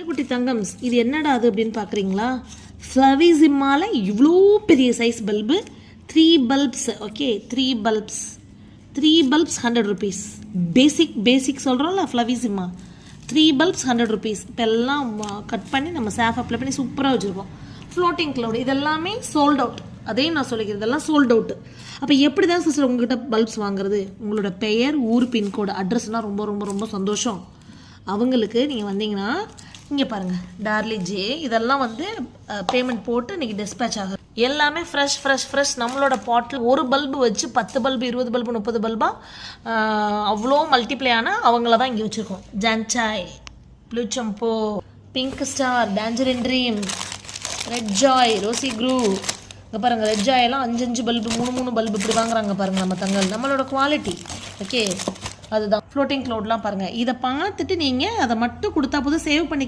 குட்டி தங்கம்ஸ், இது என்னடா அது அப்படின்னு பார்க்குறீங்களா? ஃப்ளவிசிமால இவ்வளோ பெரிய size bulb, 3 bulbs. Okay, 3 bulbs 100 rupees. பேசிக் சொல்கிறோம்ல, ஃப்ளவிசிமா 3 பல்ப்ஸ் 100 rupees. இப்போ எல்லாம் கட் பண்ணி நம்ம சேஃப் அப்ளை பண்ணி சூப்பராக வச்சுருக்கோம். ஃப்ளோட்டிங் க்ளவுட் இதெல்லாமே சோல்ட் அவுட். அதையும் நான் சொல்லிக்கிறேன், இதெல்லாம் சோல்ட் அவுட்டு. அப்போ எப்படி தான் சிஸ்டர் உங்கள்கிட்ட பல்ப்ஸ் வாங்குறது? உங்களோட பெயர், ஊர், பின்கோடு, அட்ரஸ்னால் ரொம்ப ரொம்ப ரொம்ப சந்தோஷம். அவங்களுக்கு நீங்கள் வந்தீங்கன்னா இங்கே பாருங்கள், டார்லி ஜே இதெல்லாம் வந்து பேமெண்ட் போட்டு இன்றைக்கி டிஸ்பேச் ஆகுது. எல்லாமே ஃப்ரெஷ். நம்மளோட பாட்டில் ஒரு பல்பு வச்சு 10 பல்பு 20 பல்பு 30 பல்பாக அவ்வளோ மல்டிப்ளை ஆனால் அவங்கள தான் இங்கே வச்சுருக்கோம். ஜான்சாய், ப்ளூ சம்போ, pink star, tangerine dream, red joy, rosy crew. இங்கே பாருங்கள், ரெட் ஜாயெல்லாம் 5 பல்பு 3 பல்பு இப்படி வாங்குறாங்க பாருங்கள் நம்ம தங்கள். நம்மளோட குவாலிட்டி ஓகே அதுதான். ஃப்ளோட்டிங் க்ளவுட்லாம் பாருங்கள். இதை பார்த்துட்டு நீங்கள் அதை மட்டும் கொடுத்தா போதும், சேவ் பண்ணி